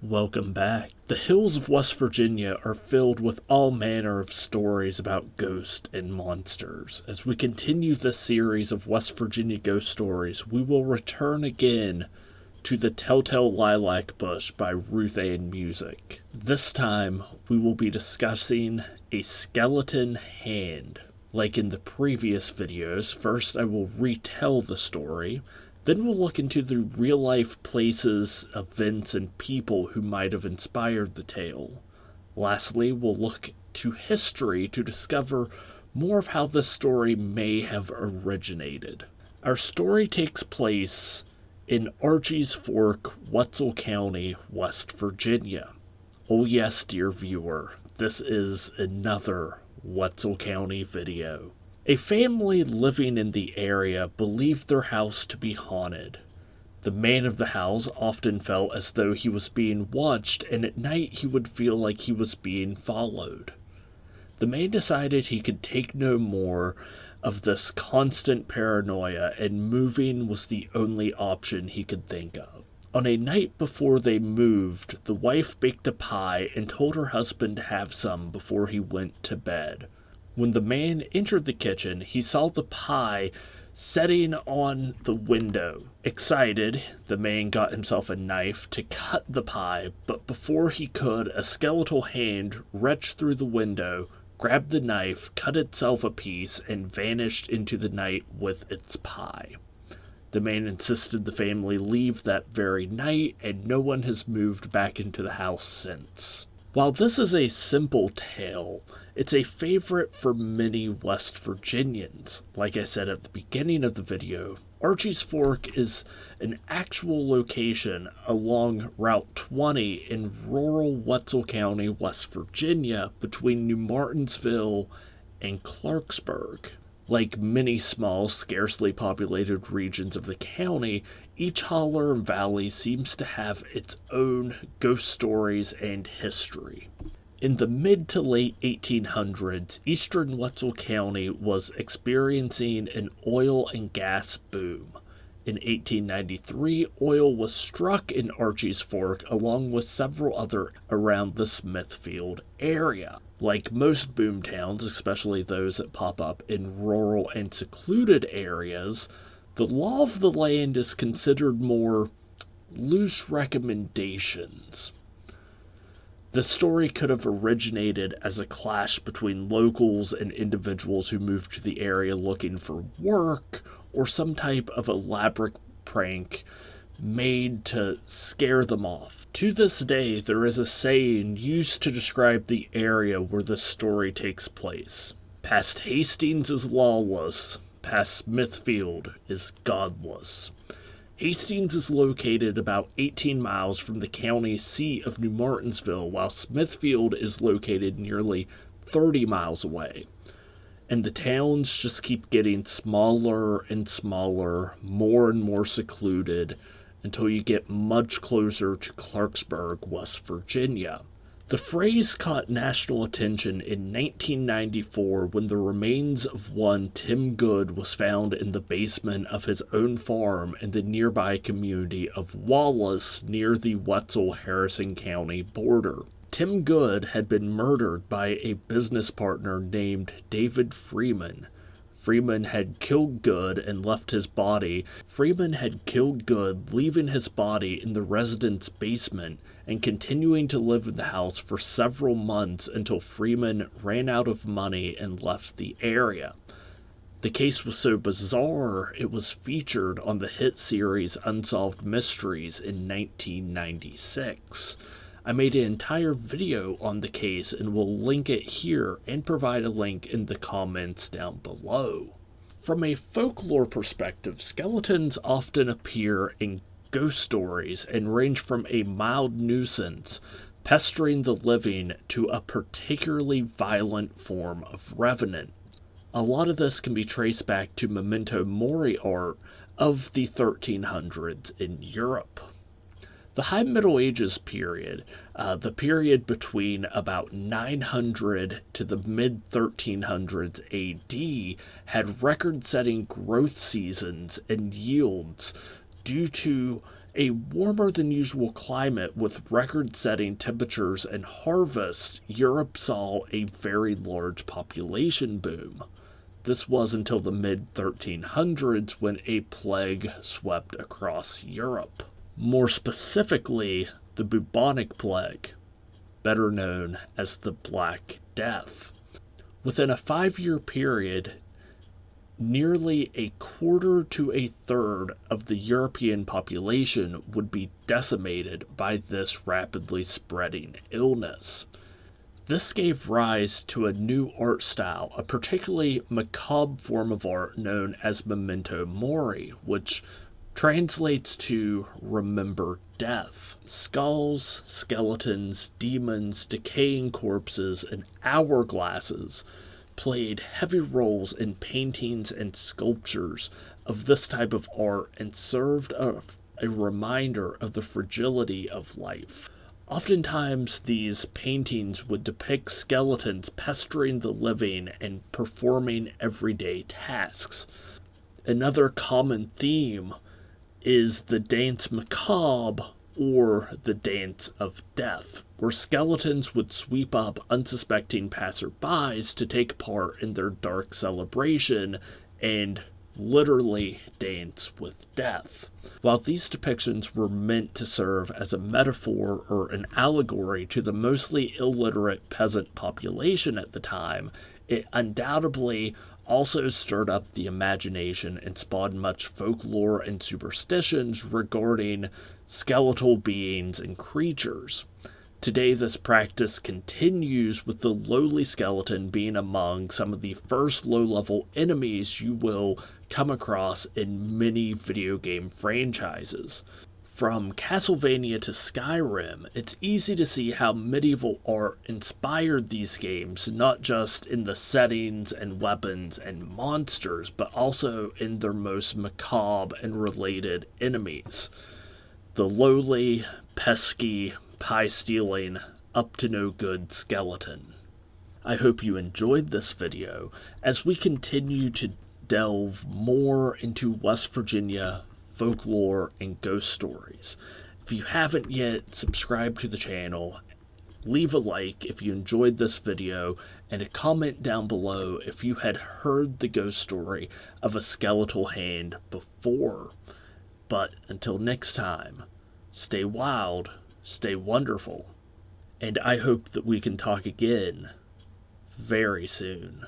Welcome back. The hills of West Virginia are filled with all manner of stories about ghosts and monsters. As we continue this series of West Virginia ghost stories, we will return again to the Telltale Lilac Bush by Ruth Ann Music. This time, we will be discussing a skeleton hand. Like in the previous videos, first I will retell the story. Then we'll look into the real-life places, events, and people who might have inspired the tale. Lastly, we'll look to history to discover more of how this story may have originated. Our story takes place in Archie's Fork, Wetzel County, West Virginia. Oh yes, dear viewer, this is another Wetzel County video. A family living in the area believed their house to be haunted. The man of the house often felt as though he was being watched, and at night he would feel like he was being followed. The man decided he could take no more of this constant paranoia, and moving was the only option he could think of. On a night before they moved, the wife baked a pie and told her husband to have some before he went to bed. When the man entered the kitchen, he saw the pie setting on the window. Excited, the man got himself a knife to cut the pie, but before he could, a skeletal hand reached through the window, grabbed the knife, cut itself a piece, and vanished into the night with its pie. The man insisted the family leave that very night, and no one has moved back into the house since. While this is a simple tale, it's a favorite for many West Virginians. Like I said at the beginning of the video, Archie's Fork is an actual location along Route 20 in rural Wetzel County, West Virginia, between New Martinsville and Clarksburg. Like many small, scarcely populated regions of the county, each holler and valley seems to have its own ghost stories and history. In the mid to late 1800s, eastern Wetzel County was experiencing an oil and gas boom. In 1893, oil was struck in Archie's Fork along with several other around the Smithfield area. Like most boom towns, especially those that pop up in rural and secluded areas, the law of the land is considered more loose recommendations. The story could have originated as a clash between locals and individuals who moved to the area looking for work, or some type of elaborate prank made to scare them off. To this day, there is a saying used to describe the area where this story takes place. Past Hastings is lawless, past Smithfield is godless. Hastings is located about 18 miles from the county seat of New Martinsville, while Smithfield is located nearly 30 miles away. And the towns just keep getting smaller and smaller, more and more secluded, until you get much closer to Clarksburg, West Virginia. The phrase caught national attention in 1994 when the remains of one Tim Good was found in the basement of his own farm in the nearby community of Wallace near the Wetzel-Harrison County border. Tim Good had been murdered by a business partner named David Freeman. Freeman had killed Good and left his body. Freeman had killed Good, leaving his body in the resident's basement and continuing to live in the house for several months until Freeman ran out of money and left the area. The case was so bizarre, it was featured on the hit series Unsolved Mysteries in 1996. I made an entire video on the case and will link it here and provide a link in the comments down below. From a folklore perspective, skeletons often appear in ghost stories and range from a mild nuisance, pestering the living, to a particularly violent form of revenant. A lot of this can be traced back to memento mori art of the 1300s in Europe. The High Middle Ages period, the period between about 900 to the mid-1300s AD, had record-setting growth seasons and yields due to A warmer than usual climate with record-setting temperatures and harvests, Europe saw a very large population boom. This was until the mid-1300s when a plague swept across Europe. More specifically, the bubonic plague, better known as the Black Death. Within a 5-year period, nearly a quarter to a third of the European population would be decimated by this rapidly spreading illness. This gave rise to a new art style, a particularly macabre form of art known as memento mori, which translates to remember death. Skulls, skeletons, demons, decaying corpses, and hourglasses played heavy roles in paintings and sculptures of this type of art and served a reminder of the fragility of life. Oftentimes, these paintings would depict skeletons pestering the living and performing everyday tasks. Another common theme is the dance macabre, or the dance of death, where skeletons would sweep up unsuspecting passerbys to take part in their dark celebration and literally dance with death. While these depictions were meant to serve as a metaphor or an allegory to the mostly illiterate peasant population at the time, it undoubtedly also stirred up the imagination and spawned much folklore and superstitions regarding skeletal beings and creatures. Today, this practice continues, with the lowly skeleton being among some of the first low-level enemies you will come across in many video game franchises. From Castlevania to Skyrim, it's easy to see how medieval art inspired these games, not just in the settings and weapons and monsters, but also in their most macabre and related enemies. The lowly, pesky, pie-stealing, up-to-no-good skeleton. I hope you enjoyed this video as we continue to delve more into West Virginia folklore and ghost stories. If you haven't yet subscribed to the channel, leave a like if you enjoyed this video and a comment down below if you had heard the ghost story of a skeletal hand before. But until next time, stay wild, stay wonderful, and I hope that we can talk again very soon.